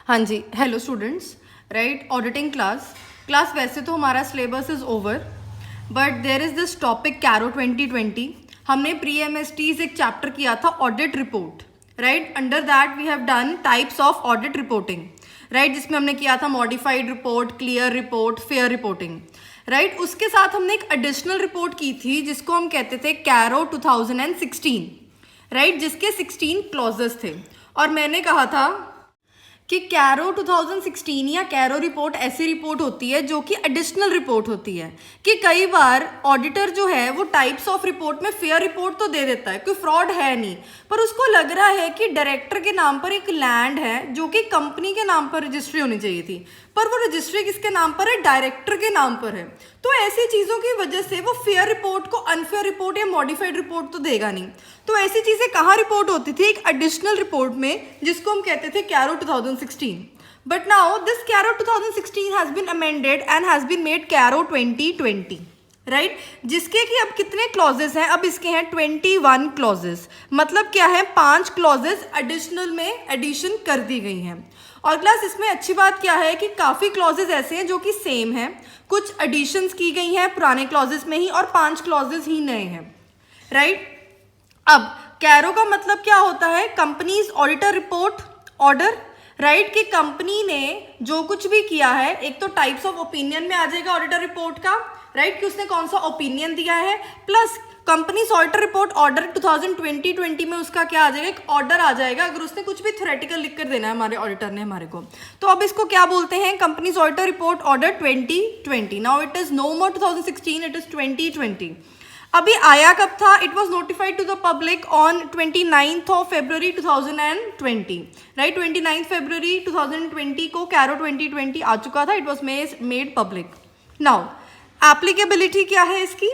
हाँ जी, hello students. Right, auditing class वैसे तो हमारा syllabus is over, but there is this topic CARO 2020। हमने प्री एमएसटीज एक चैप्टर किया था audit report. Right, under that we have done types of audit reporting. Right, जिसमें हमने किया था modified report, clear report, fair reporting. Right, उसके साथ हमने एक एडिशनल रिपोर्ट की थी जिसको हम कहते थे कैरो 2016। राइट, जिसके 16 क्लॉजेस थे। और मैंने कहा था कि कैरो 2016 या कैरो रिपोर्ट ऐसी रिपोर्ट होती है जो कि एडिशनल रिपोर्ट होती है, कि कई बार ऑडिटर जो है वो टाइप्स ऑफ रिपोर्ट में फेयर रिपोर्ट तो दे देता है, कोई फ्रॉड है नहीं, पर उसको लग रहा है कि डायरेक्टर के नाम पर एक लैंड है जो कि कंपनी के नाम पर रजिस्ट्री होनी चाहिए थी, पर वो रजिस्ट्री किसके नाम पर है? डायरेक्टर के नाम पर है। तो ऐसी चीज़ों की वजह से वो फेयर रिपोर्ट को अनफेयर रिपोर्ट या मॉडिफाइड रिपोर्ट तो देगा नहीं। तो ऐसी चीज़ें कहाँ रिपोर्ट होती थी? एक एडिशनल रिपोर्ट में, जिसको हम कहते थे CARO 2016। But now this CARO 2016 has been amended and has been made CARO 2020। Right, जिसके कि अब कितने क्लॉजेस हैं? अब इसके हैं 21 क्लॉजेस। मतलब क्या है? 5 क्लॉजेस एडिशनल में एडिशन कर दी गई हैं। और क्लास इसमें अच्छी बात क्या है कि काफ़ी क्लॉजेस ऐसे हैं जो कि सेम हैं, कुछ एडिशंस की गई हैं पुराने क्लॉजेस में ही, और 5 क्लॉजेस ही नए हैं। राइट, अब कैरो का मतलब क्या होता है? Companies auditor report order. Right, कि कंपनी ने जो कुछ भी किया है, एक तो टाइप्स ऑफ ओपिनियन में आ जाएगा ऑडिटर रिपोर्ट का। राइट, कि उसने कौन सा ओपिनियन दिया है, plus companies auditor report order 2020 में उसका क्या आ जाएगा? एक ऑर्डर आ जाएगा अगर उसने कुछ भी थ्योरेटिकल लिख कर देना है हमारे ऑडिटर ने हमारे को। तो अब इसको क्या बोलते हैं? Companies auditor report order 2020। Now it is no more 2016, it is 2020। अभी आया कब था? It was notified to the public on 29th of February 2020। Right, 29th February 2020 को कैरो 2020 आ चुका था। It was made public. Now applicability क्या है इसकी?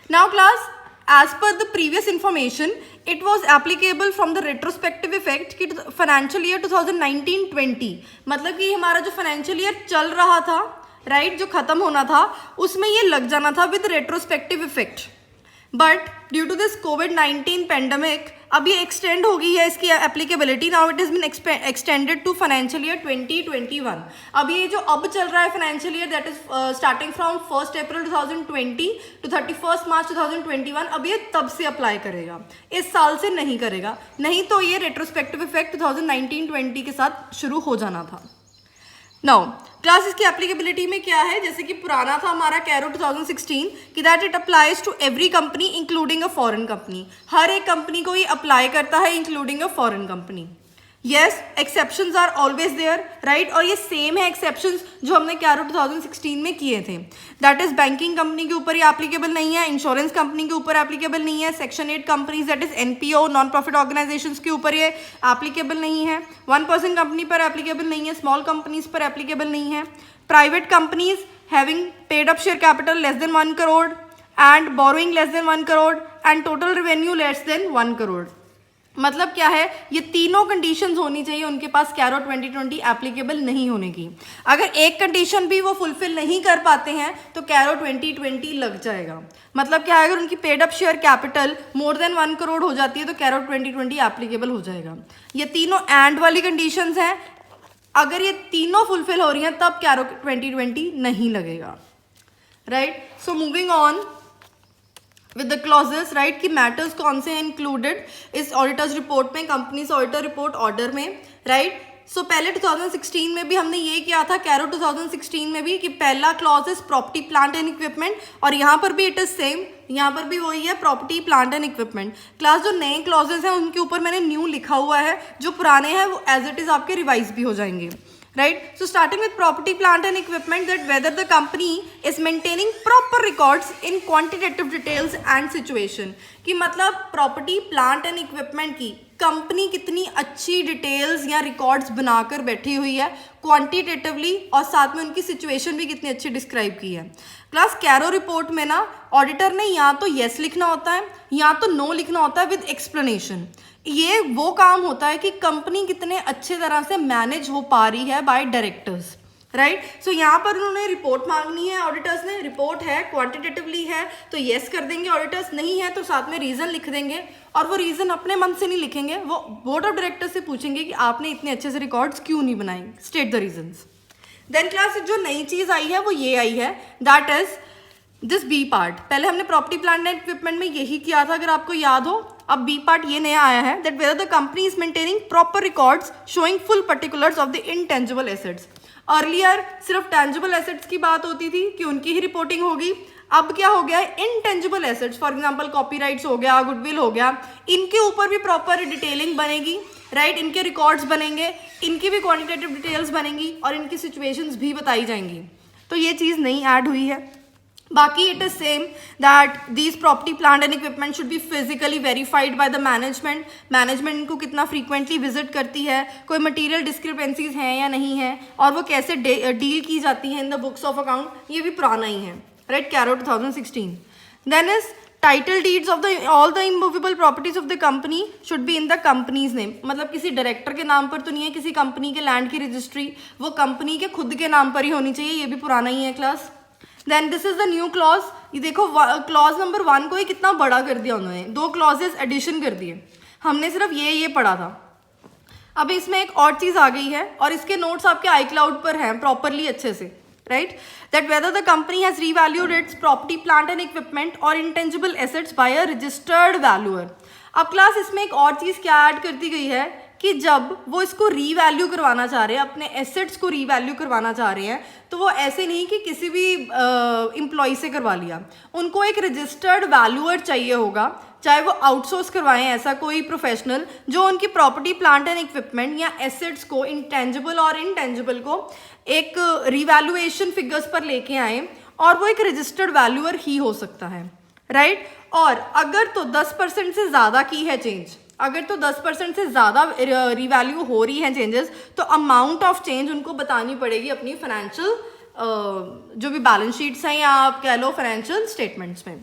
Now class, as per the previous information, it was applicable from the retrospective effect कि financial year 2019-20, मतलब कि हमारा जो financial year चल रहा था, राइट, जो खत्म होना था, उसमें ये लग जाना था with retrospective effect. But due to this कोविड-19 पेंडेमिक अब ये एक्सटेंड हो गई है इसकी applicability. Now it is been extended to financial year 2021। अब ये जो अब चल रहा है financial year, that is starting from 1 April 2020 to 31 March 2021, अब ये तब से अप्लाई करेगा, इस साल से नहीं करेगा। नहीं तो ये रेट्रोस्पेक्टिव इफेक्ट 2019-20 के साथ शुरू हो जाना था। नाउ क्लास इसकी एप्लीकेबिलिटी में क्या है? जैसे कि पुराना था हमारा कैरो 2016 कि that it applies to every company including a foreign company. हर एक कंपनी को ये अप्लाई करता है including a foreign company. Yes, exceptions are always there. Right, और ये सेम है एक्सेप्शंस जो हमने कैरो 2016 में किए थे। दैट इज बैंकिंग कंपनी के ऊपर ये एप्लीकेबल नहीं है, इंश्योरेंस कंपनी के ऊपर एप्लीकेबल नहीं है, section 8 companies that is NPO non profit organisations के ऊपर ये एप्लीकेबल नहीं है, 1% कंपनी पर एप्लीकेबल नहीं है, स्मॉल कंपनीज पर एप्लीकेबल नहीं है, private companies having paid up share capital less than 1 crore and borrowing less than 1 crore and total revenue less than 1 crore. मतलब क्या है? ये तीनों कंडीशंस होनी चाहिए उनके पास कैरो 2020 एप्लीकेबल नहीं होने की। अगर एक कंडीशन भी वो फुलफिल नहीं कर पाते हैं तो कैरो 2020 लग जाएगा। मतलब क्या है? अगर उनकी paid up share capital more than 1 crore हो जाती है तो कैरो 2020 एप्लीकेबल हो जाएगा। ये तीनों एंड वाली कंडीशंस हैं, अगर ये तीनों फुलफिल हो रही हैं तब कैरो 2020 नहीं लगेगा। Right, so moving on with the clauses. Right, कि मैटर्स कौन से हैं इंक्लूडेड इस ऑडिटर्स रिपोर्ट में, कंपनीज ऑडिटर रिपोर्ट ऑर्डर में। राइट, सो पहले 2016 में भी हमने ये किया था, कैरो 2016 में भी, कि पहला clause is property plant and equipment, और यहाँ पर भी इट इज सेम, यहाँ पर भी वही है, property plant and equipment. Class जो नए क्लॉजेस हैं उनके ऊपर मैंने न्यू लिखा हुआ है, जो पुराने हैं वो एज इट इज आपके रिवाइज भी हो जाएंगे। Right, so starting with property plant and equipment, that whether the company is maintaining proper records in quantitative details and situation, कि मतलब प्रॉपर्टी प्लांट एंड इक्विपमेंट की कंपनी कितनी अच्छी डिटेल्स या रिकॉर्ड्स बनाकर बैठी हुई है क्वांटिटेटिवली, और साथ में उनकी सिचुएशन भी कितनी अच्छी डिस्क्राइब की है। क्लास कैरो रिपोर्ट में ना ऑडिटर ने या तो येस लिखना होता है या तो नो लिखना होता है विद एक्सप्लेनेशन। ये वो काम होता है कि कंपनी कितने अच्छे तरह से मैनेज हो पा रही है बाय डायरेक्टर्स। राइट। सो यहाँ पर उन्होंने रिपोर्ट मांगनी है, ऑडिटर्स ने, रिपोर्ट है, क्वांटिटेटिवली है तो येस कर देंगे ऑडिटर्स, नहीं है तो साथ में रीजन लिख देंगे, और वो रीजन अपने मन से नहीं लिखेंगे, वो बोर्ड ऑफ डायरेक्टर्स से पूछेंगे कि आपने इतने अच्छे से रिकॉर्ड्स क्यों नहीं बनाए, state the reasons. Then class जो नई चीज आई है वो ये आई है, that is this B part. पहले हमने प्रॉपर्टी प्लांट एंड इक्विपमेंट में यही किया था अगर आपको याद हो। अब बी पार्ट ये नया आया है, that whether the company is maintaining proper records showing full particulars of the intangible assets. Earlier सिर्फ टेंजिबल एसेट्स की बात होती थी कि उनकी ही रिपोर्टिंग होगी, अब क्या हो गया है, intangible assets, for example copyrights हो गया, गुडविल हो गया, इनके ऊपर भी प्रॉपर डिटेलिंग बनेगी, राइट, इनके रिकॉर्ड्स बनेंगे, इनकी भी क्वांटिटेटिव डिटेल्स बनेंगी और इनकी सिचुएशंस भी बताई जाएंगी। तो ये चीज़ नहीं ऐड हुई है। बाकी it is same that these property plant and equipment should be physically verified by the management. Management इनको कितना फ्रीक्वेंटली विजिट करती है, कोई मटीरियल डिस्क्रिपेंसीज हैं या नहीं है, और वो कैसे डील की जाती है in the books of account, ये भी पुराना ही है, right, CARO 2016। Then is title deeds of the all the immovable properties of the company should be in the company's name. मतलब किसी डायरेक्टर के नाम पर तो नहीं है, किसी कंपनी के लैंड की रजिस्ट्री वो कंपनी के खुद के नाम पर ही होनी चाहिए, ये भी पुराना ही है class. Then this is the new clause. ये देखो क्लॉज नंबर 1 को ही कितना बड़ा कर दिया उन्होंने, 2 क्लॉजेस एडिशन कर दिए, हमने सिर्फ ये पढ़ा था। अब इसमें एक और चीज आ गई है और इसके नोट्स आपके आई क्लाउड पर हैं प्रॉपरली अच्छे से, right, that whether the company has revalued its property plant and equipment और intangible assets by a registered valuer. अब क्लास इसमें एक और चीज क्या ऐड कर दी गई है कि जब वो इसको रीवैल्यू करवाना चाह रहे हैं, अपने एसेट्स को रीवैल्यू करवाना चाह रहे हैं, तो वो ऐसे नहीं कि किसी भी एम्प्लॉय से करवा लिया, उनको एक रजिस्टर्ड वैल्यूअर चाहिए होगा, चाहे वो आउटसोर्स करवाएं ऐसा कोई प्रोफेशनल जो उनकी प्रॉपर्टी प्लांट एंड इक्विपमेंट या एसेट्स को, इंटेंजिबल और इनटेंजिबल को एक रिवैल्यूएशन फिगर्स पर लेके आए, और वो एक रजिस्टर्ड वैल्यूअर ही हो सकता है, राइट। और अगर तो 10% से ज़्यादा की है चेंज, अगर तो 10% से ज़्यादा रिवैल्यू हो रही है चेंजेस, तो अमाउंट ऑफ चेंज उनको बतानी पड़ेगी अपनी फाइनेंशियल जो भी बैलेंस शीट्स हैं या आप कह लो फाइनेंशियल स्टेटमेंट्स में,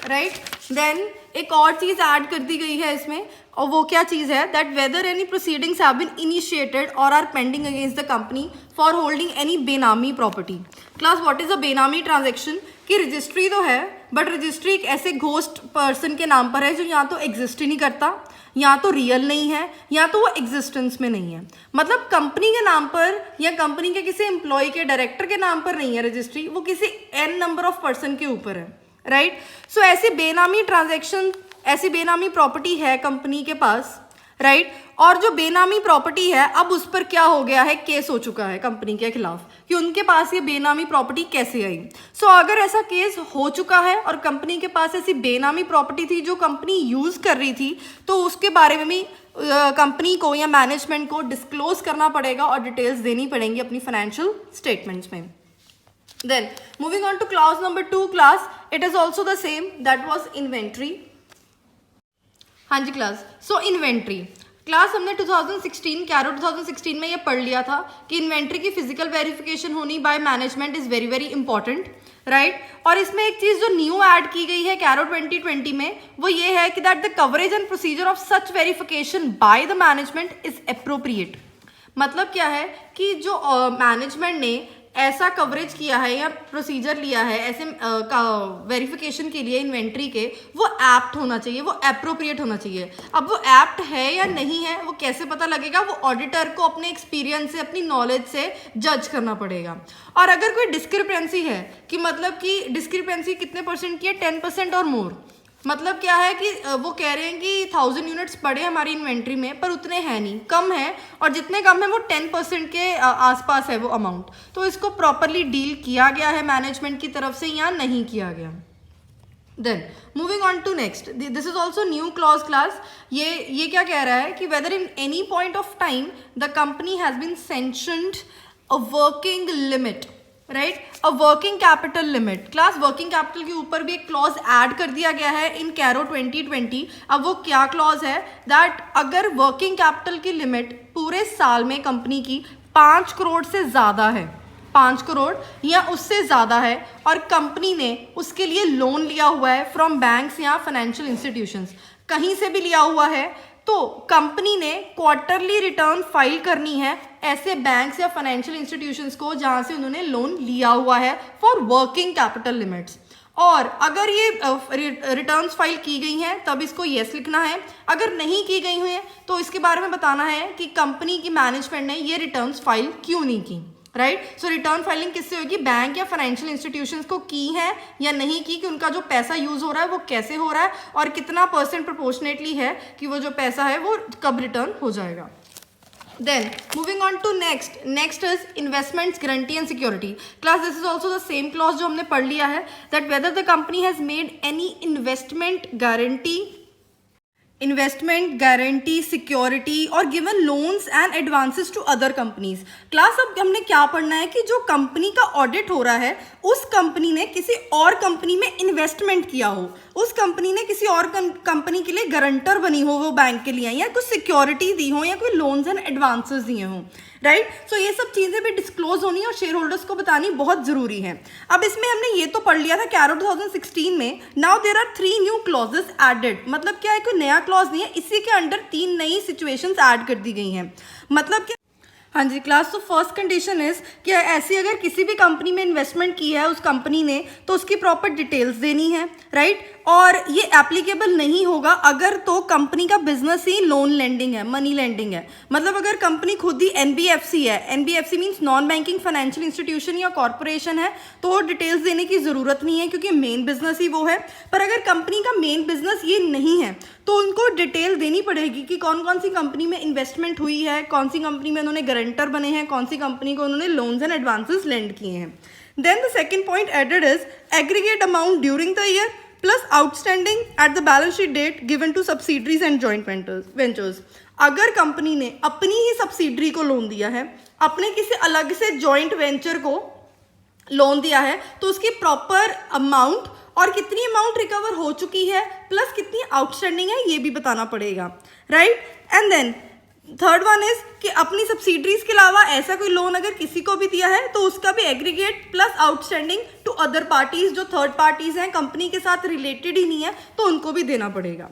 राइट। देन एक और चीज़ ऐड कर दी गई है इसमें, और वो क्या चीज़ है, that whether any proceedings have been initiated और are pending against the company for holding any benami property. Class what is a benami transaction, कि रजिस्ट्री तो है बट रजिस्ट्री एक ऐसे घोस्ट पर्सन के नाम पर है जो या तो एग्जिस्ट ही नहीं करता, या तो रियल नहीं है, या तो वो एग्जिस्टेंस में नहीं है। मतलब कंपनी के नाम पर या कंपनी के किसी एम्प्लॉय के, डायरेक्टर के नाम पर नहीं है रजिस्ट्री, वो किसी n नंबर ऑफ पर्सन के ऊपर है, राइट। सो ऐसी बेनामी ट्रांजेक्शन, ऐसी बेनामी प्रॉपर्टी है कंपनी के पास, राइट, और जो बेनामी प्रॉपर्टी है अब उस पर क्या हो गया है, केस हो चुका है कंपनी के खिलाफ कि उनके पास ये बेनामी प्रॉपर्टी कैसे आई। सो अगर ऐसा केस हो चुका है और कंपनी के पास ऐसी बेनामी प्रॉपर्टी थी जो कंपनी यूज कर रही थी, तो उसके बारे में भी कंपनी को या मैनेजमेंट को डिस्क्लोज करना पड़ेगा और डिटेल्स देनी पड़ेंगी अपनी फाइनेंशियल स्टेटमेंट्स में। Then moving on to clause number 2 class, it is also the same, that was inventory। हाँ जी क्लास, सो इन्वेंट्री क्लास हमने 2016 कैरो 2016 में ये पढ़ लिया था कि इन्वेंट्री की फिजिकल वेरिफिकेशन होनी by management is very very important, right. और इसमें एक चीज़ जो न्यू ऐड की गई है कैरो 2020 में, वो ये है कि that the coverage and procedure of such verification by the management is appropriate. मतलब क्या है कि जो मैनेजमेंट ने ऐसा कवरेज किया है या प्रोसीजर लिया है ऐसे वेरिफिकेशन के लिए इन्वेंट्री के, वो एप्ट होना चाहिए, वो एप्रोप्रिएट होना चाहिए। अब वो एप्ट है या नहीं है वो कैसे पता लगेगा, वो ऑडिटर को अपने एक्सपीरियंस से, अपनी नॉलेज से जज करना पड़ेगा। और अगर कोई डिस्क्रिपेंसी है कि मतलब कि डिस्क्रिपेंसी कितने परसेंट की है, 10% और मोर, मतलब क्या है कि वो कह रहे हैं कि 1000 यूनिट्स पड़े हमारी इन्वेंट्री में पर उतने हैं नहीं, कम है, और जितने कम है वो 10% के आसपास है वो अमाउंट, तो इसको प्रॉपरली डील किया गया है मैनेजमेंट की तरफ से या नहीं किया गया। Then moving on to next, this is also new clause class. ये क्या कह रहा है कि whether in any point of time the company has been sanctioned a working limit, right, a working capital limit. Class working capital के ऊपर भी एक क्लॉज ऐड कर दिया गया है इन कैरो 2020। अब वो क्या क्लॉज है, दैट अगर वर्किंग कैपिटल की लिमिट पूरे साल में कंपनी की 5 करोड़ से ज़्यादा है, 5 करोड़ या उससे ज़्यादा है, और कंपनी ने उसके लिए लोन लिया हुआ है फ्रॉम बैंक्स या फाइनेंशियल इंस्टीट्यूशंस, कहीं से भी लिया हुआ है, तो कंपनी ने क्वार्टरली रिटर्न फाइल करनी है ऐसे बैंक्स या फाइनेंशियल इंस्टीट्यूशंस को जहां से उन्होंने लोन लिया हुआ है फॉर वर्किंग कैपिटल लिमिट्स। और अगर ये रिटर्न्स फाइल की गई हैं तब इसको येस लिखना है, अगर नहीं की गई हुई हैं तो इसके बारे में बताना है कि कंपनी की मैनेजमेंट ने ये रिटर्न्स फाइल क्यों नहीं की, राइट। सो रिटर्न फाइलिंग किससे होगी, बैंक या फाइनेंशियल इंस्टीट्यूशंस को की है या नहीं की, कि उनका जो पैसा यूज हो रहा है वो कैसे हो रहा है और कितना % प्रोपोर्शनेटली है कि वो जो पैसा है वो कब रिटर्न हो जाएगा। Then moving on to next is investments guarantee and security class. This is also the same clause जो हमने पढ़ लिया है, that whether the company has made any investment guarantee security और given loans and advances to other companies। Class अब हमने क्या पढ़ना है कि जो कंपनी का ऑडिट हो रहा है उस कंपनी ने किसी और कंपनी में इन्वेस्टमेंट किया हो, उस कंपनी ने किसी और कंपनी के लिए गारंटर बनी हो वो बैंक के लिए, या कुछ सिक्योरिटी दी हो या कोई लोन्स एंड एडवांसेस दिए हों, राइट। सो ये सब चीज़ें भी डिस्क्लोज होनी और शेयर होल्डर्स को बतानी बहुत ज़रूरी है। अब इसमें हमने ये तो पढ़ लिया था कैरो 2016 में। Now there are 3 new clauses added. मतलब क्या है, कोई नया क्लॉज नहीं है, इसी के अंडर 3 नई सिचुएशंस ऐड कर दी गई हैं। मतलब कि हाँ जी क्लास, तो फर्स्ट कंडीशन इज कि ऐसी अगर किसी भी कंपनी में इन्वेस्टमेंट की है उस कंपनी ने तो उसकी प्रॉपर डिटेल्स देनी है, राइट। और ये एप्लीकेबल नहीं होगा अगर तो कंपनी का बिजनेस ही लोन लेंडिंग है, मनी लेंडिंग है। मतलब अगर कंपनी खुद ही NBFC है, NBFC means non banking financial institution या कॉर्पोरेशन है, तो डिटेल्स देने की ज़रूरत नहीं है क्योंकि मेन बिजनेस ही वो है। पर अगर कंपनी का मेन बिजनेस ये नहीं है तो उनको डिटेल देनी पड़ेगी कि कौन कौन सी कंपनी में इन्वेस्टमेंट हुई है, कौन सी कंपनी में उन्होंने गारंटर बने हैं, कौन सी कंपनी को उन्होंने लोन्स एंड एडवांसेस लेंड किए हैं। Then the second point added is aggregate amount during the year plus outstanding at the balance sheet date given to subsidiaries and joint ventures. अगर कंपनी ने अपनी ही सब्सिडरी को loan दिया है, अपने किसी अलग से जॉइंट वेंचर को लोन दिया है, तो उसकी प्रॉपर अमाउंट और कितनी अमाउंट रिकवर हो चुकी है प्लस कितनी आउटस्टैंडिंग है ये भी बताना पड़ेगा, right. And then third one is कि अपनी सब्सिडरीज के अलावा ऐसा कोई लोन अगर किसी को भी दिया है तो उसका भी aggregate plus outstanding to other parties, जो थर्ड पार्टीज हैं, कंपनी के साथ रिलेटेड ही नहीं है, तो उनको भी देना पड़ेगा,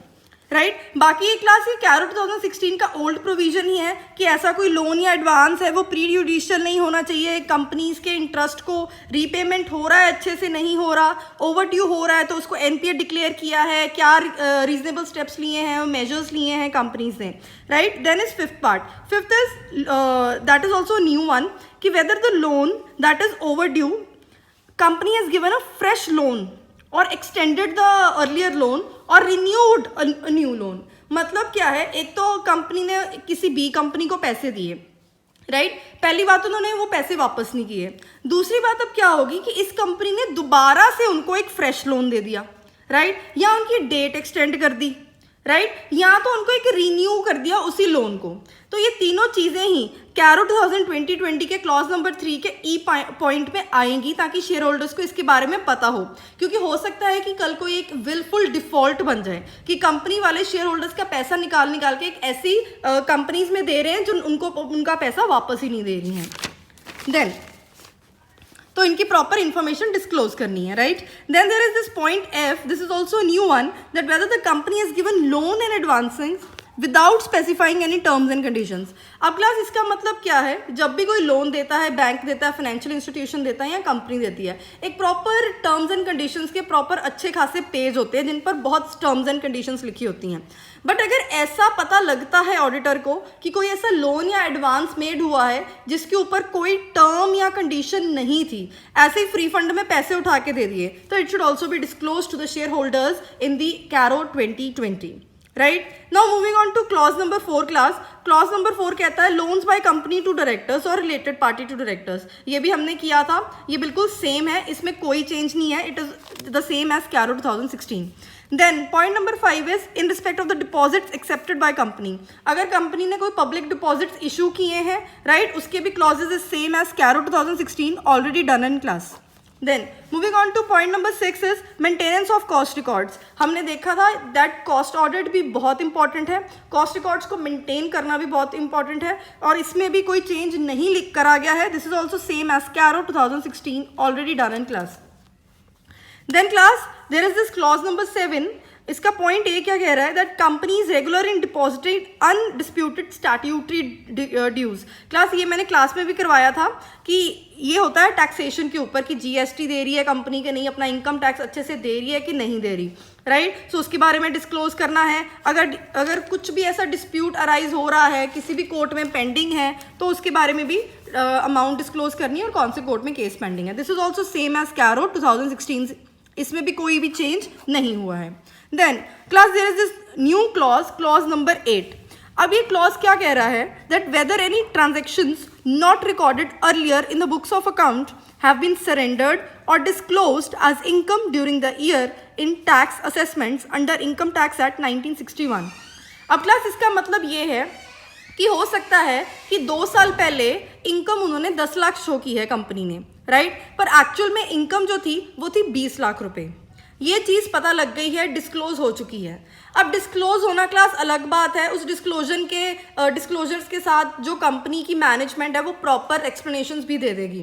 राइट। बाकी ये क्लास ये कैरो 2016 का ओल्ड प्रोविजन ही है कि ऐसा कोई लोन या एडवांस है वो प्री जुडिशियल नहीं होना चाहिए। कंपनीज के इंटरेस्ट को रीपेमेंट हो रहा है, अच्छे से नहीं हो रहा, ओवरड्यू हो रहा है तो उसको NPA डिक्लेयर किया है, क्या रीजनेबल स्टेप्स लिए हैं, मेजर्स लिए हैं कंपनीज ने, right. Then is fifth part, fifth is that is also new one कि whether the loan that is overdue company has given a fresh loan और एक्सटेंडेड द अर्लियर लोन और renewed a new loan. मतलब क्या है, एक तो company ने किसी B कंपनी को पैसे दिए, राइट। पहली बात उन्होंने वो पैसे वापस नहीं किए। दूसरी बात अब क्या होगी कि इस कंपनी ने दोबारा से उनको एक फ्रेश लोन दे दिया, राइट, या उनकी डेट एक्सटेंड कर दी, राइट, या तो उनको एक रिन्यू कर दिया उसी लोन को। तो ये तीनों चीज़ें ही कैरो 2020 के क्लॉज नंबर 3 के ई पॉइंट में आएंगी ताकि शेयर होल्डर्स को इसके बारे में पता हो, क्योंकि हो सकता है कि कल को एक विलफुल डिफॉल्ट बन जाए कि कंपनी वाले शेयर होल्डर्स का पैसा निकाल के एक ऐसी कंपनीज में दे रहे हैं जो उनको उनका पैसा वापस ही नहीं दे रही हैं। देन तो इनकी प्रॉपर इंफॉर्मेशन डिस्क्लोज करनी है, right. Then there is this point F, this is also new one, that whether the company has given loan and advancing without specifying any terms and conditions. अब class इसका मतलब क्या है, जब भी कोई लोन देता है, बैंक देता है, फाइनेंशियल इंस्टीट्यूशन देता है या कंपनी देती है, एक प्रॉपर टर्म्स एंड कंडीशंस के प्रॉपर अच्छे खासे पेज होते हैं जिन पर बहुत टर्म्स एंड कंडीशंस लिखी होती हैं। बट अगर ऐसा पता लगता है ऑडिटर को कि कोई ऐसा लोन या एडवांस मेड हुआ है जिसके ऊपर कोई टर्म या कंडीशन नहीं थी, ऐसे ही फ्री फंड में पैसे उठा के दे दिए, तो it should also be disclose to the share holders in the CARO 2020, right. Now moving on to clause number 4 class. Clause number 4 कहता है loans by company to directors और रिलेटेड पार्टी टू डायरेक्टर्स। ये भी हमने किया था, ये बिल्कुल सेम है, इसमें कोई चेंज नहीं है, it is the same as CARO 2016। Then point number 5 is in respect of the deposits accepted by company. अगर कंपनी ने कोई पब्लिक डिपॉजिट्स इशू किए हैं, राइट, उसके भी clauses is same as CARO 2016 already done in class. Then moving on to point number 6 is maintenance of cost records. हमने देखा था दैट कॉस्ट ऑडिट भी बहुत इंपॉर्टेंट है, कॉस्ट रिकॉर्ड्स को मेंटेन करना भी बहुत इंपॉर्टेंट है, और इसमें भी कोई चेंज नहीं लिख करा गया है। This is also same as CARO 2016 already done in class. Then class, there is this clause number 7 इसका पॉइंट ए क्या कह रहा है, that companies regular in deposited undisputed statutory dues. Class ये मैंने क्लास में भी करवाया था कि ये होता है टैक्सेशन के ऊपर कि जीएसटी दे रही है कंपनी के नहीं, अपना इनकम टैक्स अच्छे से दे रही है कि नहीं दे रही, राइट। सो उसके बारे में डिस्क्लोज करना है। अगर कुछ भी ऐसा डिस्प्यूट अराइज हो रहा है, किसी भी कोर्ट में पेंडिंग है, तो उसके बारे में भी अमाउंट डिस्क्लोज करनी है और कौन से कोर्ट में केस पेंडिंग है। This is also same as CARO 2016, इसमें भी कोई भी चेंज नहीं हुआ है। Then class there is this new clause number 8। अब ये क्लॉज क्या कह रहा है, that whether any transactions not recorded earlier in the books of account have been surrendered और disclosed as income during the year in tax assessments under income tax act 1961। अब class इसका मतलब ये है कि हो सकता है कि 2 साल पहले इनकम उन्होंने 10 लाख शो की है कंपनी ने, राइट, पर एक्चुअल में इनकम जो थी वो थी 20 लाख रुपए। ये चीज़ पता लग गई है, डिस्क्लोज हो चुकी है। अब डिस्क्लोज होना क्लास अलग बात है, उस डिस्क्लोजर्स के साथ जो कंपनी की मैनेजमेंट है वो प्रॉपर एक्सप्लेनेशंस भी दे देगी,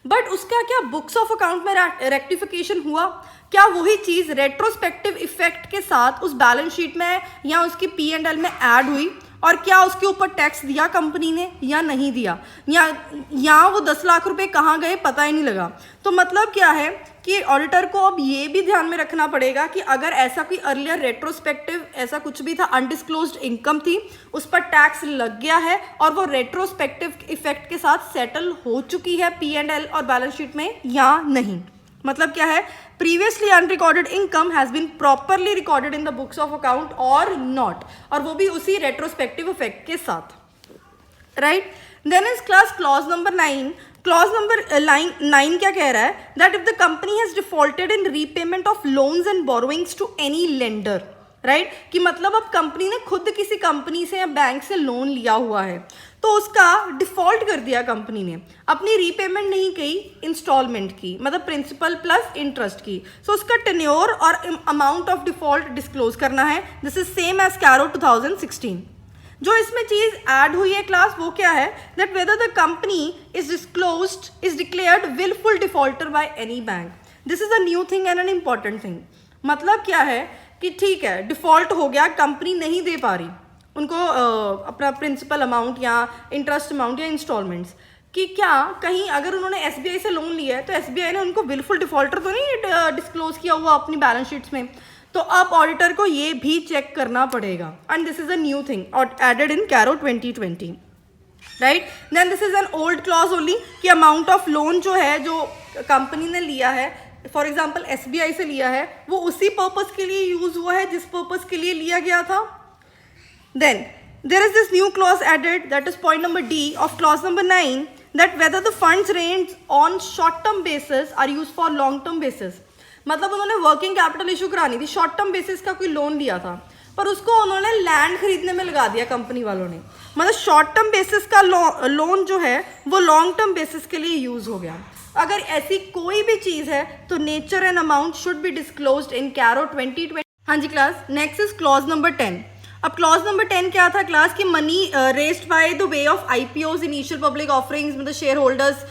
बट उसका क्या बुक्स ऑफ अकाउंट में रेक्टिफिकेशन हुआ? क्या वही चीज़ रेट्रोस्पेक्टिव इफेक्ट के साथ उस बैलेंस शीट में या उसकी P&L में ऐड हुई, और क्या उसके ऊपर टैक्स दिया कंपनी ने या नहीं दिया, या वो 10 लाख रुपए कहाँ गए पता ही नहीं लगा। तो मतलब क्या है कि ऑडिटर को अब ये भी ध्यान में रखना पड़ेगा कि अगर ऐसा कोई अर्लियर रेट्रोस्पेक्टिव ऐसा कुछ भी था, अनडिस्क्लोज्ड इनकम थी, उस पर टैक्स लग गया है और वो रेट्रोस्पेक्टिव इफेक्ट के साथ सेटल हो चुकी है P&L और बैलेंस शीट में या नहीं। मतलब क्या है, previously unrecorded income has been properly recorded in the books of account और नॉट, और वो भी उसी रेट्रोस्पेक्टिव इफेक्ट के साथ, right. Then is clause number 9। Clause number 9 क्या कह रहा है, that if the company has defaulted in repayment of loans and borrowings to any lender, right, कि मतलब अब कंपनी ने खुद किसी कंपनी से या बैंक से लोन लिया हुआ है, तो उसका डिफॉल्ट कर दिया कंपनी ने, अपनी रीपेमेंट नहीं की, इंस्टॉलमेंट की, मतलब प्रिंसिपल प्लस इंटरेस्ट की। सो उसका टेन्योर और अमाउंट ऑफ डिफॉल्ट डिस्क्लोज करना है। This is same as CARO 2016। जो इसमें चीज ऐड हुई है क्लास वो क्या है, that whether the company is declared wilful defaulter by any bank. This is a new thing and an important thing. मतलब क्या है कि ठीक है, डिफॉल्ट हो गया, कंपनी नहीं दे पा रही उनको अपना प्रिंसिपल अमाउंट या इंटरेस्ट अमाउंट या इंस्टॉलमेंट्स, कि क्या कहीं अगर उन्होंने SBI से लोन लिया है तो SBI ने उनको विलफुल डिफॉल्टर तो नहीं डिस्क्लोज किया हुआ अपनी बैलेंस शीट्स में। तो अब ऑडिटर को ये भी चेक करना पड़ेगा, and this is a new thing added in CARO 2020, right. Then this is an old clause only कि अमाउंट ऑफ लोन जो है जो कंपनी ने लिया है, फॉर एग्जाम्पल SBI से लिया है, वो उसी पर्पज के लिए यूज हुआ है जिस पर्पज के लिए लिया गया था। Then there is this new clause added, that is point number D of clause number 9, that whether the funds raised on short term basis are used for long term basis। मतलब उन्होंने working capital issue करानी थी, short term basis का कोई loan लिया था, पर उसको उन्होंने लैंड खरीदने में लगा दिया कंपनी वालों ने। मतलब शॉर्ट टर्म बेसिस का लोन जो है वो लॉन्ग टर्म बेसिस के लिए यूज हो गया। अगर ऐसी कोई भी चीज है तो nature and amount should be disclosed in CARO 2020। हाँ जी class, next is clause number 10। अब क्लॉज नंबर 10 क्या था क्लास, की money raised by the way of IPOs, initial public offerings, मतलब शेयर होल्डर्स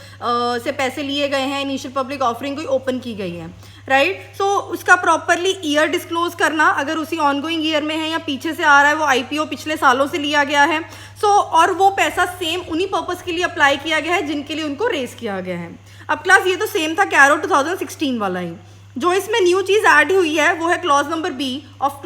से पैसे लिए गए हैं, इनिशियल पब्लिक ऑफरिंग कोई ओपन की गई है, राइट। सो उसका प्रॉपरली ईयर डिस्क्लोज करना, अगर उसी ऑनगोइंग ईयर में है या पीछे से आ रहा है वो IPO पिछले सालों से लिया गया है, सो और वो पैसा सेम उन्हीं पर्पस के लिए अप्लाई किया गया है जिनके लिए उनको रेस किया गया है। अब क्लास ये तो सेम था कैरो 2016 वाला ही। जो इसमें न्यू चीज ऐड हुई है वो है clause number B of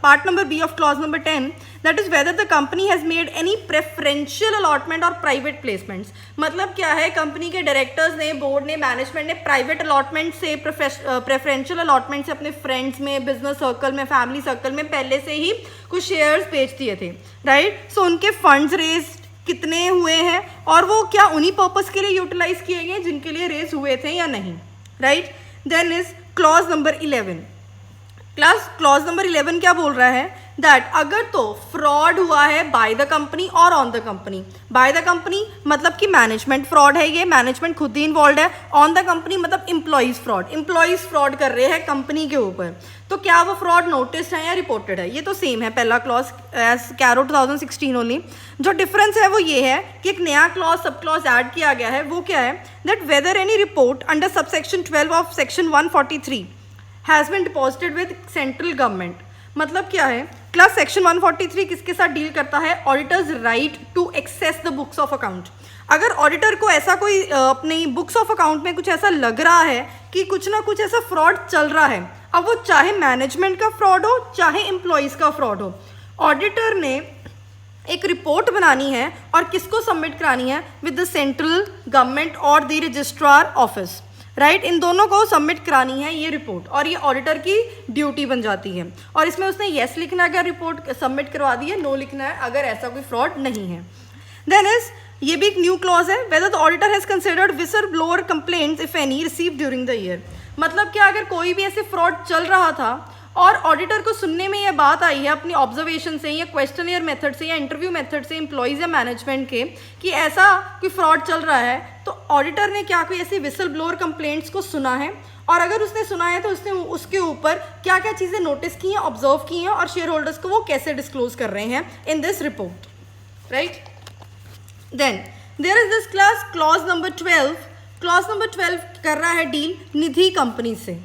part number B of clause number 10, that is whether the company has made any preferential allotment और प्राइवेट प्लेसमेंट्स। मतलब क्या है, कंपनी के डायरेक्टर्स ने, बोर्ड ने, मैनेजमेंट ने प्राइवेट अलॉटमेंट से, प्रेफरेंशियल अलॉटमेंट से अपने फ्रेंड्स में, बिजनेस सर्कल में, फैमिली सर्कल में पहले से ही कुछ शेयर्स बेच दिए थे, राइट। सो उनके फंड्स रेज कितने हुए हैं और वो क्या उन्हीं पर्पस के लिए यूटिलाइज किए गए जिनके लिए रेज हुए थे या नहीं, right. Then is clause number 11। Clause number 11 क्या बोल रहा है, दैट अगर तो फ्रॉड हुआ है बाय द कंपनी और on the company. By the company मतलब कि मैनेजमेंट फ्रॉड है, ये मैनेजमेंट खुद ही इन्वॉल्व है। ऑन द कंपनी मतलब इम्प्लॉइज फ्रॉड कर रहे हैं कंपनी के ऊपर, तो क्या वो फ्रॉड नोटिस है या रिपोर्टेड है। ये तो सेम है पहला क्लॉज एज कैरो 2016 ओनली। जो डिफरेंस है वो ये है कि एक नया क्लॉज सब क्लॉज ऐड किया गया है, वो क्या है, that whether any report under subsection 12 of section 143 has been deposited with central government. मतलब क्या है क्लास सेक्शन 143 किसके साथ डील करता है? Auditors right to access the books of account. अगर ऑडिटर को ऐसा कोई अपनी बुक्स ऑफ अकाउंट में कुछ ऐसा लग रहा है कि कुछ ना कुछ ऐसा फ्रॉड चल रहा है, अब वो चाहे मैनेजमेंट का फ्रॉड हो चाहे एम्प्लॉयज़ का फ्रॉड हो, ऑडिटर ने एक रिपोर्ट बनानी है और किसको सबमिट करानी है? विद द सेंट्रल गवर्नमेंट और द रजिस्ट्रार ऑफिस, राइट। इन दोनों को सबमिट करानी है ये रिपोर्ट और ये ऑडिटर की ड्यूटी बन जाती है। और इसमें उसने येस लिखना है अगर रिपोर्ट सबमिट करवा दी है, नो लिखना है अगर ऐसा कोई फ्रॉड नहीं है। देन इज ये भी एक न्यू क्लॉज है, whether the auditor has considered whistle blower complaints if any receive during the year. मतलब क्या, अगर कोई भी ऐसे फ्रॉड चल रहा था और ऑडिटर को सुनने में ये बात आई है अपनी ऑब्जर्वेशन से या क्वेश्चनियर मेथड से या इंटरव्यू मेथड से एम्प्लॉयज़ या मैनेजमेंट के कि ऐसा कोई फ्रॉड चल रहा है, तो ऑडिटर ने क्या कोई ऐसी विसल ब्लोअर कंप्लेंट्स को सुना है, और अगर उसने सुना है तो उसने उसके ऊपर क्या क्या चीज़ें नोटिस की हैं, ऑब्जर्व की हैं और शेयर होल्डर्स को वो कैसे डिस्क्लोज कर रहे हैं in this report, right. Then there is this clause number 12। Clause number 12 कर रहा है डील निधि कंपनी से।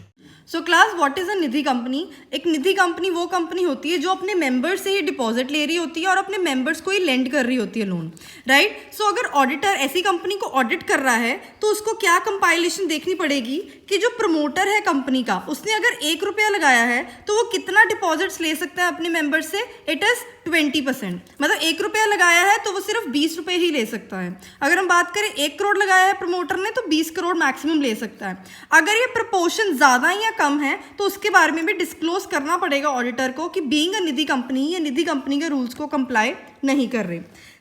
So class what is a Nidhi company? एक निधि कंपनी वो कंपनी होती है जो अपने मेंबर्स से ही डिपॉजिट ले रही होती है और अपने मेंबर्स को ही लेंड कर रही होती है लोन, राइट। सो अगर ऑडिटर ऐसी कंपनी को ऑडिट कर रहा है तो उसको क्या कंपाइलेशन देखनी पड़ेगी कि जो प्रमोटर है कंपनी का, उसने अगर 1 रुपया लगाया है तो वो कितना डिपॉजिट्स ले सकता है अपने मेंबर्स से? It is 20%। मतलब 1 रुपया लगाया है तो वो सिर्फ 20 रुपये ही ले सकता है। अगर हम बात करें 1 करोड़ लगाया है प्रमोटर ने तो 20 करोड़ मैक्सिमम ले सकता है। अगर ये प्रपोर्शन ज़्यादा या कम है तो उसके बारे में भी डिस्क्लोज करना पड़ेगा ऑडिटर को कि बीइंग अ निधि कंपनी या निधि कंपनी के रूल्स को कंप्लाई नहीं कर रहे।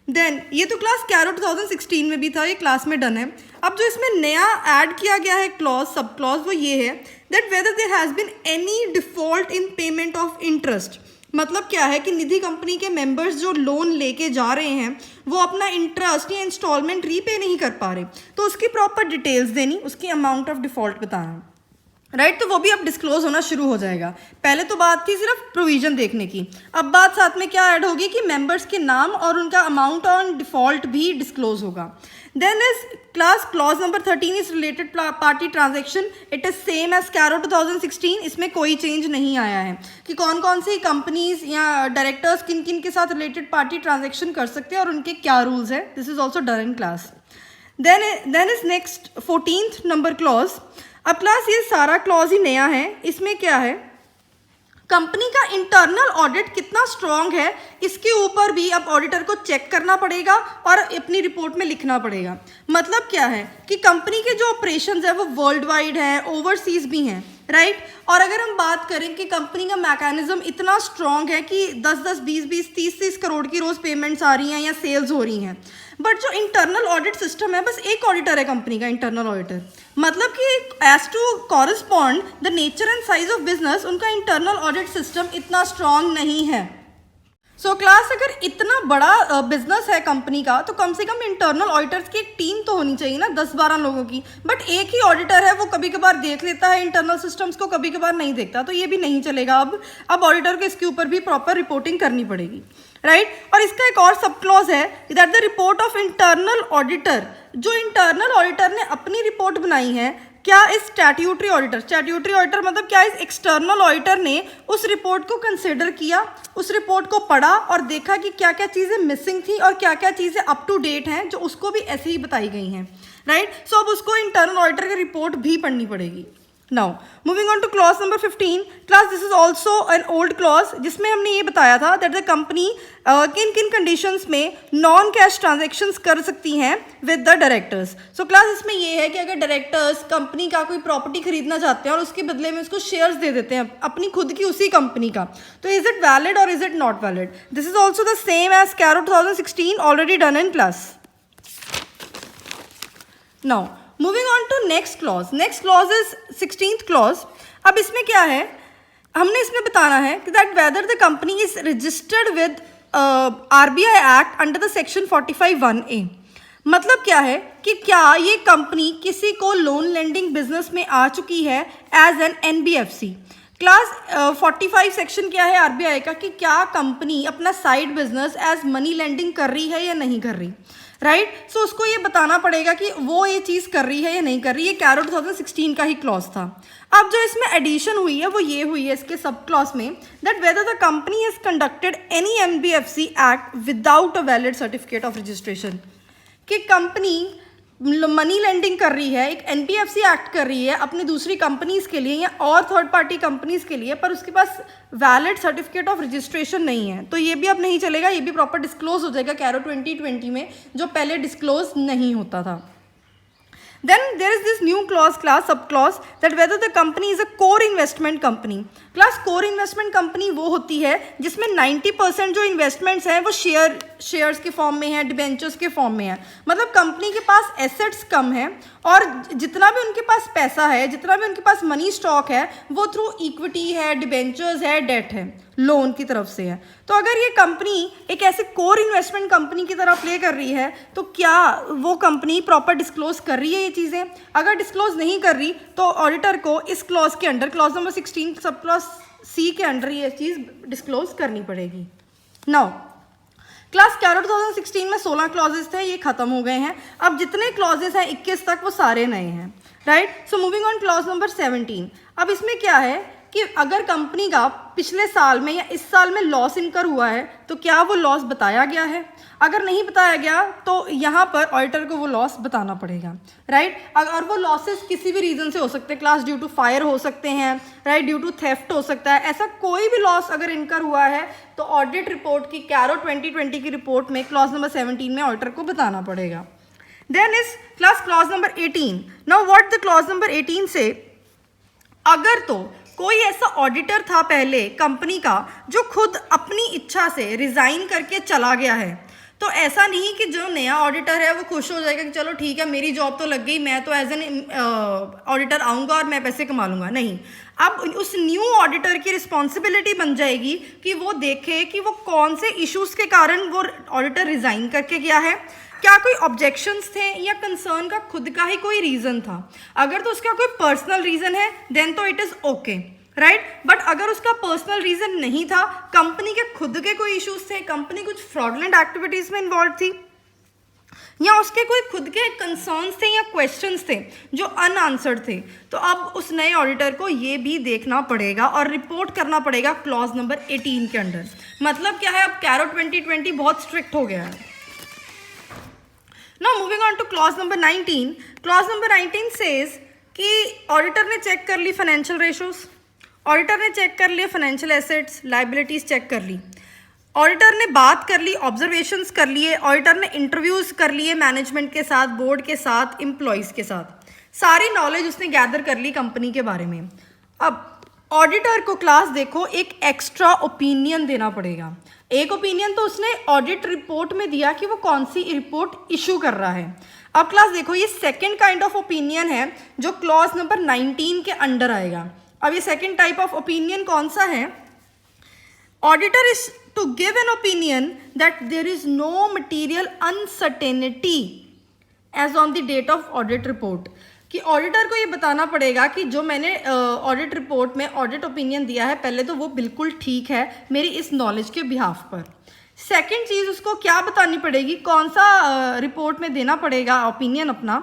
देन ये तो क्लास कैरो 2016 में भी था, ये क्लास में डन है। अब जो इसमें नया ऐड किया गया है क्लॉज, सब क्लॉज, वो ये है that whether there has been any default in payment of interest. मतलब क्या है कि निधि कंपनी के मेंबर्स जो लोन लेके जा रहे हैं वो अपना इंटरेस्ट या इंस्टॉलमेंट रीपे नहीं कर पा रहे, तो उसकी प्रॉपर डिटेल्स देनी, उसकी अमाउंट ऑफ डिफॉल्ट बताना, राइट। तो वो भी अब डिस्क्लोज होना शुरू हो जाएगा। पहले तो बात थी सिर्फ प्रोविजन देखने की, अब बात साथ में क्या ऐड होगी कि मेंबर्स के नाम और उनका अमाउंट ऑन डिफॉल्ट भी डिस्क्लोज होगा। Then is clause number 13 is related party transaction. It is same as CARO 2016। इसमें कोई चेंज नहीं आया है कि कौन कौन सी कंपनीज या डायरेक्टर्स किन किन के साथ रिलेटेड पार्टी ट्रांजेक्शन कर सकते हैं और उनके क्या रूल्स है। This is also done in class. Then is next 14th number clause. अब क्लास ये सारा क्लॉज ही नया है। इसमें क्या है, कंपनी का इंटरनल ऑडिट कितना स्ट्रांग है इसके ऊपर भी अब ऑडिटर को चेक करना पड़ेगा और अपनी रिपोर्ट में लिखना पड़ेगा। मतलब क्या है कि कंपनी के जो ऑपरेशंस है वो वर्ल्ड वाइड है, ओवरसीज भी हैं, राइट। और अगर हम बात करें कि कंपनी का मैकेनिज्म इतना स्ट्रांग है कि 10-10, 20-20, 30-30 करोड़ की रोज़ पेमेंट्स आ रही हैं या सेल्स हो रही हैं, बट जो इंटरनल ऑडिट सिस्टम है बस एक ऑडिटर है कंपनी का, इंटरनल ऑडिटर। मतलब कि as to correspond the nature and size of business उनका इंटरनल ऑडिट सिस्टम इतना स्ट्रांग नहीं है। सो क्लास अगर इतना बड़ा बिजनेस है कंपनी का तो कम से कम इंटरनल ऑडिटर्स की एक टीम तो होनी चाहिए ना, 10-12 लोगों की। बट एक ही ऑडिटर है, वो कभी कभार देख लेता है इंटरनल सिस्टम्स को, कभी कभार नहीं देखता, तो ये भी नहीं चलेगा। अब ऑडिटर को इसके ऊपर भी प्रॉपर रिपोर्टिंग करनी पड़ेगी, राइट। और इसका एक और सब क्लॉज है that the report of internal auditor, जो इंटरनल ऑडिटर ने अपनी रिपोर्ट बनाई है, क्या इस स्टैट्यूटरी ऑडिटर मतलब क्या इस एक्सटर्नल ऑडिटर ने उस रिपोर्ट को कंसिडर किया, उस रिपोर्ट को पढ़ा और देखा कि क्या क्या चीज़ें मिसिंग थी और क्या क्या चीज़ें अप टू डेट हैं जो उसको भी ऐसे ही बताई गई हैं, राइट। सो अब उसको इंटरनल ऑडिटर की रिपोर्ट भी पढ़नी पड़ेगी। Now moving on to clause number 15। Class this is also an old clause जिसमें हमने ये बताया था दैट द कंपनी किन किन कंडीशंस में नॉन कैश ट्रांजेक्शंस कर सकती हैं with the directors. So class इसमें ये है कि अगर डायरेक्टर्स कंपनी का कोई प्रॉपर्टी खरीदना चाहते हैं और उसके बदले में उसको शेयर्स दे देते हैं अपनी खुद की उसी कंपनी का, तो इज इट वैलिड और is it not valid. This is also the same as CARO 2016 already done in class. Now moving on to next clause is 16th clause. अब इसमें क्या है, हमने इसमें बताना है कि that whether the company is registered with RBI act under the section 45(1)(a। मतलब क्या है कि क्या ये कंपनी किसी को लोन लेंडिंग बिजनेस में आ चुकी है as an NBFC। Class 45 section क्या है RBI का कि क्या कंपनी अपना side business as money lending कर रही है या नहीं कर रही, राइट। सो उसको ये बताना पड़ेगा कि वो ये चीज़ कर रही है या नहीं कर रही है। कैरो 2016 का ही क्लॉज था। अब जो इसमें एडिशन हुई है वो ये हुई है इसके सब क्लॉज में, that whether the company has conducted any NBFC act without a valid certificate of registration, कि कंपनी मनी लेंडिंग कर रही है, एक NBFC एक्ट कर रही है अपनी दूसरी कंपनीज के लिए या और थर्ड पार्टी कंपनीज के लिए, पर उसके पास वैलिड सर्टिफिकेट ऑफ रजिस्ट्रेशन नहीं है, तो ये भी अब नहीं चलेगा, ये भी प्रॉपर डिस्क्लोज हो जाएगा कैरो 2020 में, जो पहले डिस्क्लोज नहीं होता था। Then there is this new clause, sub clause, that whether the company is a core investment company. Class core investment company वो होती है जिसमें 90% जो इन्वेस्टमेंट्स हैं वो शेयर्स के फॉर्म में है, डिबेंचर्स के फॉर्म में है। मतलब कंपनी के पास एसेट्स कम है और जितना भी उनके पास पैसा है, जितना भी उनके पास मनी स्टॉक है, वो थ्रू इक्विटी है, डिबेंचर्स है, डेट है, लोन की तरफ से है। तो अगर ये कंपनी एक ऐसे कोर इन्वेस्टमेंट कंपनी की तरह प्ले कर रही है तो क्या वो कंपनी प्रॉपर डिस्क्लोज कर रही है ये चीज़ें? अगर डिस्क्लोज नहीं कर रही तो ऑडिटर को इस क्लॉज के under, clause number 16 sub clause C के अंडर ये चीज़ डिस्क्लोज करनी पड़ेगी। नाउ क्लास कैरो 2016 में 16 क्लॉजेस थे, ये खत्म हो गए हैं। अब जितने क्लॉजेस हैं 21 तक वो सारे नए हैं, right. So moving on clause number 17। अब इसमें क्या है कि अगर कंपनी का पिछले साल में या इस साल में लॉस इनकर हुआ है तो क्या वो लॉस बताया गया है? अगर नहीं बताया गया तो यहाँ पर ऑडिटर को वो लॉस बताना पड़ेगा, राइट। और वो लॉसेस किसी भी रीज़न से हो सकते हैं, क्लास ड्यू टू फायर हो सकते हैं, राइट, ड्यू टू थेफ्ट हो सकता है। ऐसा कोई भी लॉस अगर इनकर हुआ है तो ऑडिट रिपोर्ट की कैरो 2020 की रिपोर्ट में क्लॉज नंबर 17 में ऑडिटर को बताना पड़ेगा। Then is class clause number 18। Now what the clause number 18 से, अगर तो कोई ऐसा ऑडिटर था पहले कंपनी का जो खुद अपनी इच्छा से रिज़ाइन करके चला गया है, तो ऐसा नहीं कि जो नया ऑडिटर है वो खुश हो जाएगा कि चलो ठीक है मेरी जॉब तो लग गई, मैं तो एज एन ऑडिटर आऊँगा और मैं पैसे कमा लूँगा। नहीं, अब उस न्यू ऑडिटर की रिस्पॉन्सिबिलिटी बन जाएगी कि वो देखे कि वो कौन से इश्यूज़ के कारण वो ऑडिटर रिज़ाइन करके गया है, क्या कोई ऑब्जेक्शंस थे या कंसर्न का खुद का ही कोई रीज़न था। अगर तो उसका कोई पर्सनल रीज़न है देन तो it is okay, right. But अगर उसका पर्सनल रीज़न नहीं था, कंपनी के खुद के कोई इश्यूज थे, कंपनी कुछ फ्रॉडलेंट एक्टिविटीज़ में इन्वॉल्व थी, या उसके कोई खुद के कंसर्न्स थे या क्वेश्चंस थे जो अनआंसर्ड थे, तो अब उस नए ऑडिटर को ये भी देखना पड़ेगा और रिपोर्ट करना पड़ेगा क्लॉज नंबर 18 के अंडर। मतलब क्या है, अब कैरो 2020 बहुत स्ट्रिक्ट हो गया है। Now moving on to clause number 19. Clause number 19 says कि ऑडिटर ने चेक कर ली फाइनेंशियल रेशोज, ऑडिटर ने चेक कर लिए फाइनेंशियल एसेट्स, लाइबिलिटीज चेक कर ली, ऑडिटर ने बात कर ली, ऑब्जर्वेशंस कर लिए, ऑडिटर ने इंटरव्यूज़ कर लिए मैनेजमेंट के साथ, बोर्ड के साथ, एम्प्लॉयज़ के साथ, सारी नॉलेज उसने गैदर कर ली कंपनी के बारे में। अब ऑडिटर को क्लास देखो एक एक्स्ट्रा ओपिनियन देना पड़ेगा। एक ओपिनियन तो उसने ऑडिट रिपोर्ट में दिया कि वो कौन सी रिपोर्ट इशू कर रहा है। अब क्लास देखो ये सेकंड काइंड ऑफ ओपिनियन है जो क्लॉज नंबर 19 के अंडर आएगा। अब ये सेकंड टाइप ऑफ ओपिनियन कौन सा है? Auditor is to give an opinion that there is no material uncertainty as on the date of audit report, कि ऑडिटर को ये बताना पड़ेगा कि जो मैंने ऑडिट रिपोर्ट में ऑडिट ओपिनियन दिया है पहले तो वो बिल्कुल ठीक है मेरी इस नॉलेज के बिहाफ पर। सेकंड चीज़ उसको क्या बतानी पड़ेगी, कौन सा रिपोर्ट में देना पड़ेगा ओपिनियन अपना,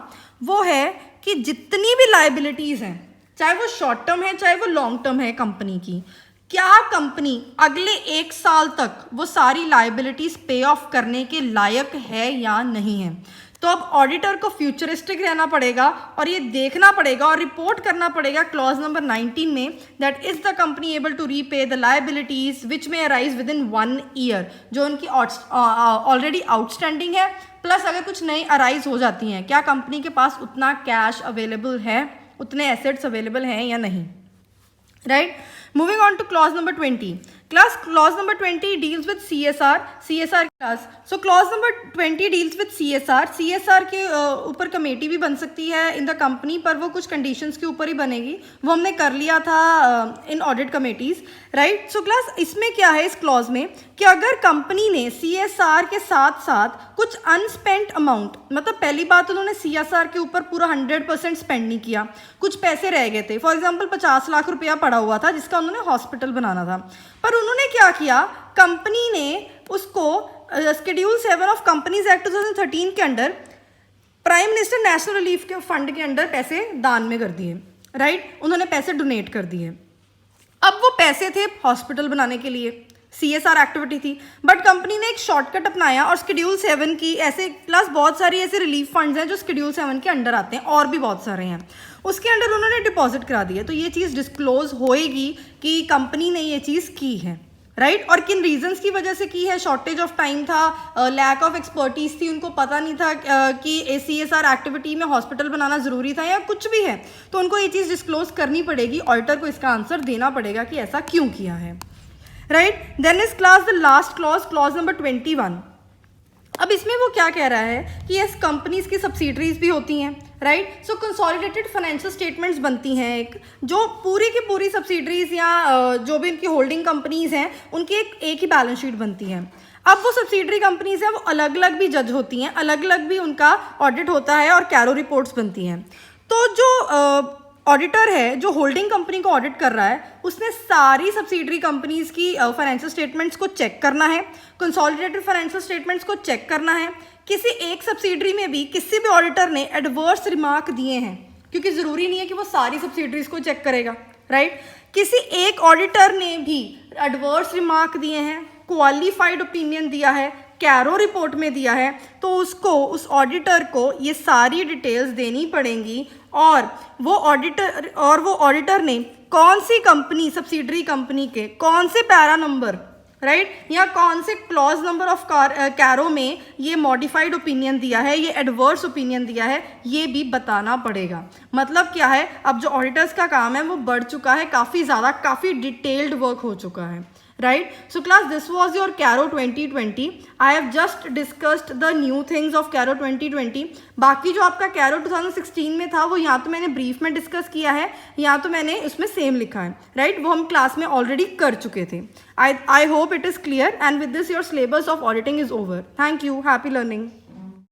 वो है कि जितनी भी लाइबिलिटीज़ हैं, चाहे वो शॉर्ट टर्म है चाहे वो लॉन्ग टर्म है कंपनी की, क्या कंपनी अगले 1 साल तक वो सारी लाइबिलिटीज़ पे ऑफ करने के लायक है या नहीं है। तो अब ऑडिटर को फ्यूचरिस्टिक रहना पड़ेगा और ये देखना पड़ेगा और रिपोर्ट करना पड़ेगा क्लॉज नंबर 19 में that is the company able to repay the liabilities which में अराइज विद इन 1 ईयर, जो उनकी ऑलरेडी आउटस्टैंडिंग है, प्लस अगर कुछ नई अराइज हो जाती हैं, क्या कंपनी के पास उतना कैश अवेलेबल है, उतने एसेट्स अवेलेबल हैं या नहीं, right. Moving on to clause number 20. Clause number 20 deals with CSR class. So clause number 20 deals with CSR के ऊपर कमेटी भी बन सकती है इन द कंपनी, पर वो कुछ कंडीशंस के ऊपर ही बनेगी, वो हमने कर लिया था इन audit committees, right. So class इसमें क्या है इस क्लॉज में कि अगर कंपनी ने CSR के साथ साथ कुछ अनस्पेंट अमाउंट, मतलब पहली बात उन्होंने CSR के ऊपर पूरा 100% स्पेंड नहीं किया, कुछ पैसे रह गए थे, फॉर एग्जाम्पल 50 लाख रुपया पड़ा हुआ था जिसका उन्होंने हॉस्पिटल बनाना था, पर उन्होंने क्या किया, कंपनी ने उसको शेड्यूल 7 ऑफ कंपनीज एक्ट 2013 के under prime minister national relief के फंड के अंडर पैसे दान में कर दिए, राइट, उन्होंने पैसे डोनेट कर दिए। अब वो पैसे थे हॉस्पिटल बनाने के लिए, CSR एक्टिविटी थी, बट कंपनी ने एक शॉर्टकट अपनाया और शेड्यूल 7 की ऐसे प्लस बहुत सारी ऐसे रिलीफ फंड्स हैं जो शेड्यूल 7 के अंडर आते हैं, और भी बहुत सारे हैं, उसके अंडर उन्होंने डिपॉजिट करा दिया। तो ये चीज़ डिस्क्लोज होएगी कि कंपनी ने ये चीज़ की है, राइट, और किन रीजंस की वजह से की है। शॉर्टेज ऑफ टाइम था, लैक ऑफ एक्सपर्टीज थी, उनको पता नहीं था कि CSR एक्टिविटी में हॉस्पिटल बनाना ज़रूरी था या कुछ भी है, तो उनको ये चीज़ डिस्क्लोज करनी पड़ेगी, ऑडिटर को इसका आंसर देना पड़ेगा कि ऐसा क्यों किया है, right. Then is class the last clause number 21। अब इसमें वो क्या कह रहा है कि यस कंपनीज की सब्सिडरीज भी होती हैं, राइट, सो कंसोलिडेटेड फाइनेंशियल स्टेटमेंट्स बनती हैं एक, जो पूरी की पूरी सब्सिडरीज या जो भी इनकी होल्डिंग कंपनीज हैं उनकी एक ही बैलेंस शीट बनती है। अब वो सब्सिडरी कंपनीज हैं वो अलग अलग भी जज होती हैं, अलग अलग भी उनका ऑडिट होता है और कैरो रिपोर्ट्स बनती हैं। तो जो ऑडिटर है जो होल्डिंग कंपनी को ऑडिट कर रहा है उसने सारी सब्सिडरी कंपनीज की फाइनेंशियल स्टेटमेंट्स को चेक करना है, कंसोलिडेटेड फाइनेंशियल स्टेटमेंट्स को चेक करना है। किसी एक सब्सिडरी में भी किसी भी ऑडिटर ने एडवर्स रिमार्क दिए हैं, क्योंकि ज़रूरी नहीं है कि वो सारी सब्सिडरीज को चेक करेगा, राइट, किसी एक ऑडिटर ने भी एडवर्स रिमार्क दिए हैं, क्वालिफाइड ओपिनियन दिया है, कैरो रिपोर्ट में दिया है, तो उसको उस ऑडिटर को ये सारी डिटेल्स देनी पड़ेंगी। और वो ऑडिटर ने कौन सी कंपनी सब्सिडरी कंपनी के कौन से पैरा नंबर, राइट, या कौन से क्लॉज नंबर ऑफ कैरो में ये मॉडिफाइड ओपिनियन दिया है, ये एडवर्स ओपिनियन दिया है, ये भी बताना पड़ेगा। मतलब क्या है, अब जो ऑडिटर्स का काम है वो बढ़ चुका है, काफ़ी ज़्यादा, काफ़ी डिटेल्ड वर्क हो चुका है, right? So class, this was your Caro 2020. I have just discussed the new things of Caro 2020. बाकी जो आपका Caro 2016 में था वो यहाँ तो मैंने ब्रीफ में डिस्कस किया है, यहाँ तो मैंने उसमें सेम लिखा है, राइट, वो हम क्लास में ऑलरेडी कर चुके थे। I hope it is clear and with this your syllabus of auditing is over. Thank you. Happy learning.